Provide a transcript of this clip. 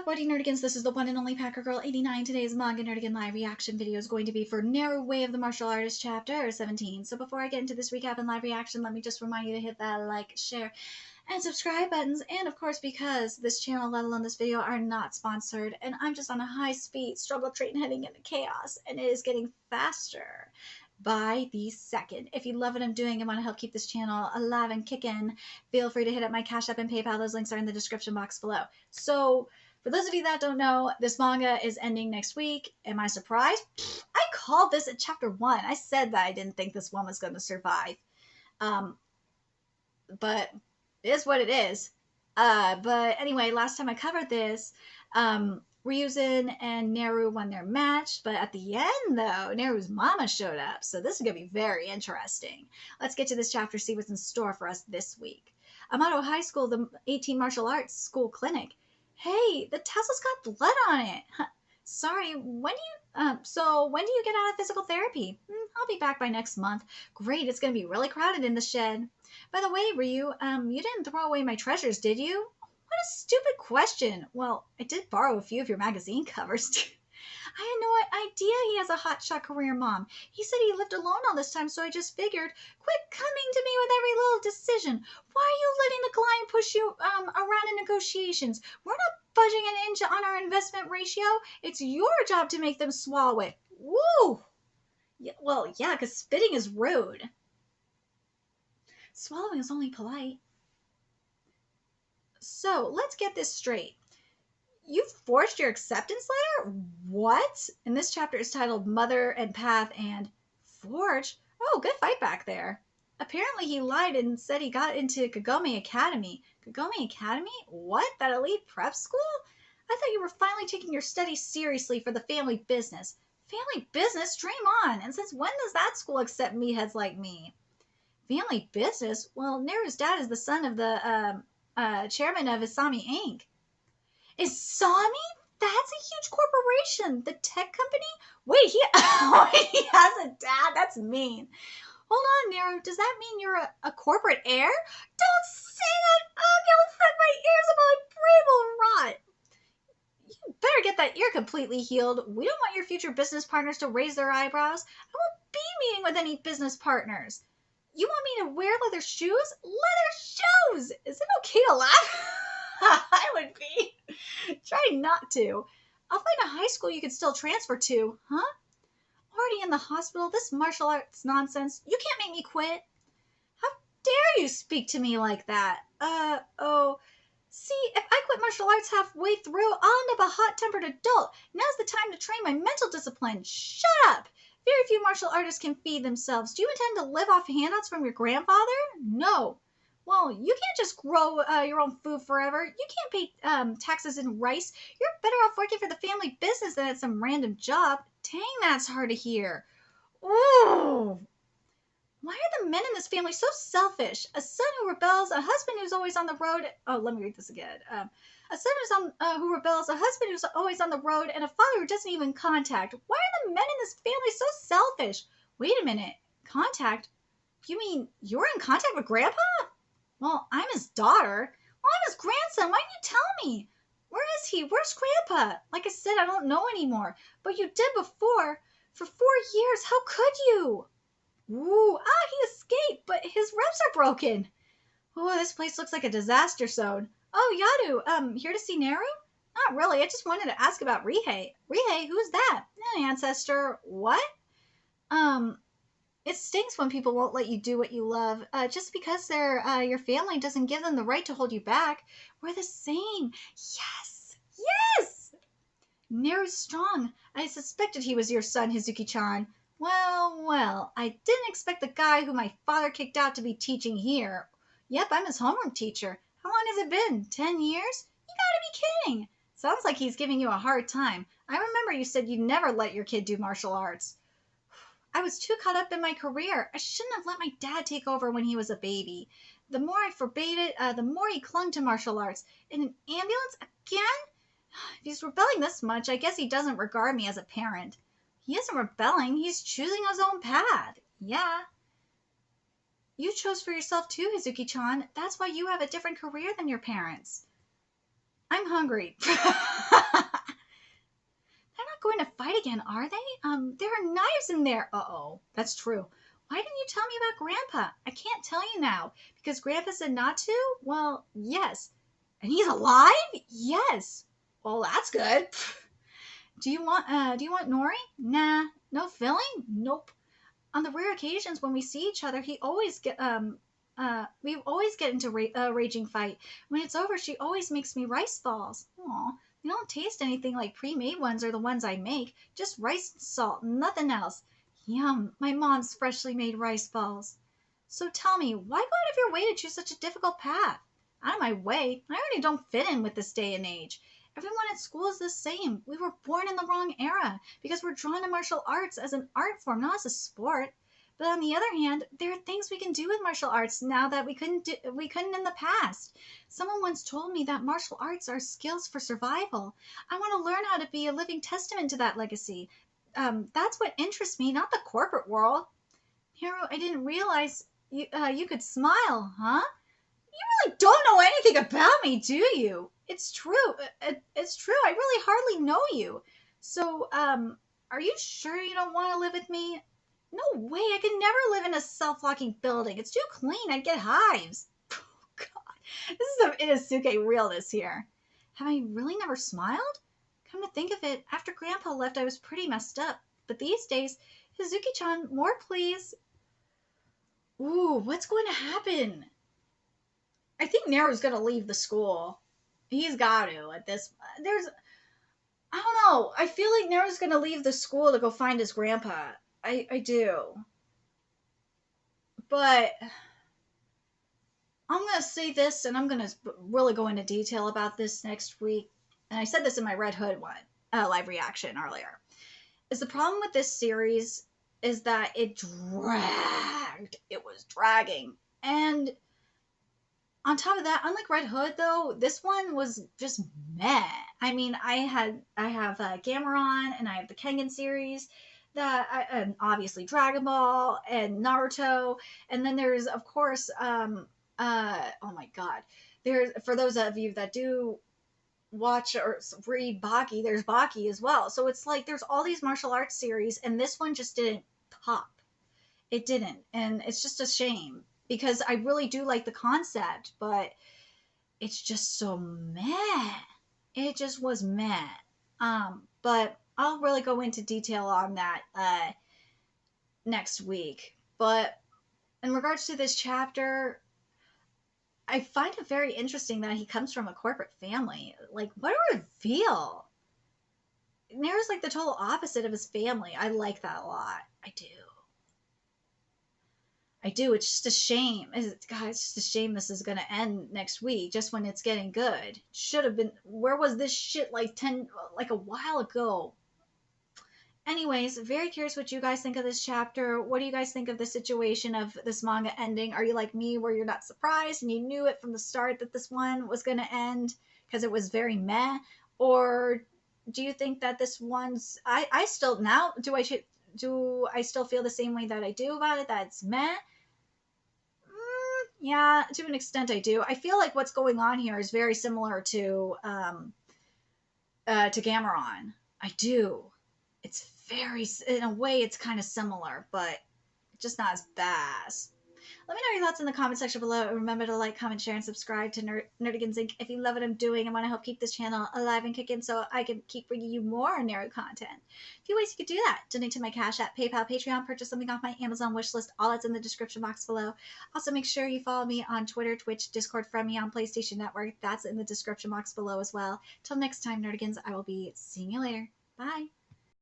up, Buddy Nerdigans? This is the one and only Packer Girl 89. Today's Manga Nerdigan live reaction video is going to be for Neru Way of the Martial Artist chapter 17. So before I get into this recap and live reaction, let me just remind you to hit that like, share, and subscribe buttons. And of course, because this channel, let alone this video, are not sponsored, and I'm just on a high-speed struggle train heading into chaos, and it is getting faster by the second. If you love what I'm doing and want to help keep this channel alive and kicking, feel free to hit up my Cash App and PayPal. Those links are in the description box below. So, for those of you that don't know, this manga is ending next week. Am I surprised? I called this at chapter 1. I said that I didn't think this one was going to survive. But it is what it is. But anyway, last time I covered this, Ryuzen and Neru won their match, but at the end, though, Neru's mama showed up, so this is going to be very interesting. Let's get to this chapter, see what's in store for us this week. Amato High School, the 18 martial arts school clinic. Hey, the tassel's got blood on it. Sorry, when do you get out of physical therapy? I'll be back by next month. Great, it's going to be really crowded in the shed. By the way, Ryu, you didn't throw away my treasures, did you? What a stupid question. Well, I did borrow a few of your magazine covers. I had no idea he has a hotshot career, Mom. He said he lived alone all this time, so I just figured, quit coming to me with every little decision. Why are you letting the client push you around in negotiations? We're not budging an inch on our investment ratio. It's your job to make them swallow it. Woo! Yeah, well, yeah, because spitting is rude. Swallowing is only polite. So, let's get this straight. You forged your acceptance letter? What? And this chapter is titled Mother and Path and Forge. Oh, good fight back there. Apparently he lied and said he got into Kagome Academy. Kagome Academy? What? That elite prep school? I thought you were finally taking your studies seriously for the family business. Family business? Dream on. And since when does that school accept meatheads like me? Family business? Well, Neru's dad is the son of the chairman of Isami Inc. Isami? That's a huge corporation. The tech company? Wait, he has a dad? That's mean. Hold on, Neru. Does that mean you're a corporate heir? Don't say that. Oh, you'll hurt my ears about my brain will rot. You better get that ear completely healed. We don't want your future business partners to raise their eyebrows. I won't be meeting with any business partners. You want me to wear leather shoes? Leather shoes! Is it okay to laugh? I would be. Try not to. I'll find a high school you can still transfer to. Huh? Already in the hospital? This martial arts nonsense. You can't make me quit. How dare you speak to me like that? See, if I quit martial arts halfway through, I'll end up a hot-tempered adult. Now's the time to train my mental discipline. Shut up! Very few martial artists can feed themselves. Do you intend to live off handouts from your grandfather? No. Well, you can't just grow your own food forever. You can't pay taxes in rice. You're better off working for the family business than at some random job. Dang, that's hard to hear. Ooh. Why are the men in this family so selfish? A son who rebels, a husband who's always on the road. Oh, let me read this again. A son who rebels, a husband who's always on the road, and a father who doesn't even contact. Why are the men in this family so selfish? Wait a minute. Contact? You mean you're in contact with Grandpa? Well, I'm his daughter. Well, I'm his grandson. Why didn't you tell me? Where is he? Where's Grandpa? Like I said, I don't know anymore. But you did before. For 4 years. How could you? Ooh, he escaped, but his ribs are broken. Oh, this place looks like a disaster zone. Oh, Yadu, here to see Neru? Not really. I just wanted to ask about Rihei. Rihei? Who's that? An ancestor. What? It stinks when people won't let you do what you love. Just because they're your family doesn't give them the right to hold you back. We're the same. Yes! Yes! Neru's strong. I suspected he was your son, Hizuki-chan. Well, I didn't expect the guy who my father kicked out to be teaching here. Yep, I'm his homeroom teacher. How long has it been? 10 years? You gotta be kidding. Sounds like he's giving you a hard time. I remember you said you'd never let your kid do martial arts. I was too caught up in my career. I shouldn't have let my dad take over when he was a baby. The more I forbade it, the more he clung to martial arts. In an ambulance? Again? If he's rebelling this much, I guess he doesn't regard me as a parent. He isn't rebelling. He's choosing his own path. Yeah. You chose for yourself too, Hizuki-chan. That's why you have a different career than your parents. I'm hungry. fight again, are they? There are knives in there. Uh-oh, that's true. Why didn't you tell me about Grandpa? I can't tell you now. Because Grandpa said not to? Well, yes. And he's alive? Yes. Well, that's good. Do you want Nori? Nah. No filling? Nope. On the rare occasions when we see each other, we always get into a raging fight. When it's over, she always makes me rice balls. Aw, they don't taste anything like pre-made ones or the ones I make. Just rice and salt, nothing else. Yum, my mom's freshly made rice balls. So tell me, why go out of your way to choose such a difficult path? Out of my way? I already don't fit in with this day and age. Everyone at school is the same. We were born in the wrong era because we're drawn to martial arts as an art form, not as a sport. But on the other hand, there are things we can do with martial arts now that we couldn't in the past. Someone once told me that martial arts are skills for survival. I want to learn how to be a living testament to that legacy. That's what interests me, not the corporate world. Neru, I didn't realize you could smile, huh? You really don't know anything about me, do you? It's true. It's true. I really hardly know you. So, are you sure you don't want to live with me? No way. I could never live in a self-locking building. It's too clean. I'd get hives. Oh, God. This is some Inosuke realness here. Have I really never smiled? Come to think of it, after Grandpa left, I was pretty messed up. But these days, Hazuki-chan, more please. Ooh, what's going to happen? I think Neru's going to leave the school. He's got to at this. I don't know. I feel like Neru's going to leave the school to go find his grandpa. I do. But I'm going to say this, and I'm going to really go into detail about this next week. And I said this in my Red Hood live reaction earlier. Is the problem with this series is that it dragged. It was dragging. And on top of that, unlike Red Hood, though, this one was just meh. I mean, I have Gameron, and I have the Kengan series, and obviously Dragon Ball and Naruto, and then there's of course oh my god, there's, for those of you that do watch or read Baki, there's Baki as well. So it's like there's all these martial arts series, and this one just didn't pop. It didn't, and it's just a shame because I really do like the concept, but it's just so meh. It just was meh. But I'll really go into detail on that next week. But in regards to this chapter, I find it very interesting that he comes from a corporate family. Like, what a reveal! Neru's like the total opposite of his family. I like that a lot. I do. It's just a shame. God, it's just a shame this is going to end next week, just when it's getting good. Should have been. Where was this shit like a while ago? Anyways, very curious what you guys think of this chapter. What do you guys think of the situation of this manga ending? Are you like me, where you're not surprised and you knew it from the start that this one was going to end because it was very meh? Or do you think that this one's... I still... Now, do I still feel the same way that I do about it, that it's meh? Yeah, to an extent I do. I feel like what's going on here is very similar to Gameron. I do. It's very, in a way, it's kind of similar, but just not as bad. Let me know your thoughts in the comment section below. And remember to like, comment, share, and subscribe to Nerdigans Inc. if you love what I'm doing and want to help keep this channel alive and kicking so I can keep bringing you more Neru content. A few ways you could do that. Donate to my Cash App, PayPal, Patreon, purchase something off my Amazon wishlist. All that's in the description box below. Also, make sure you follow me on Twitter, Twitch, Discord, friend me on PlayStation Network. That's in the description box below as well. Till next time, Nerdigans, I will be seeing you later. Bye.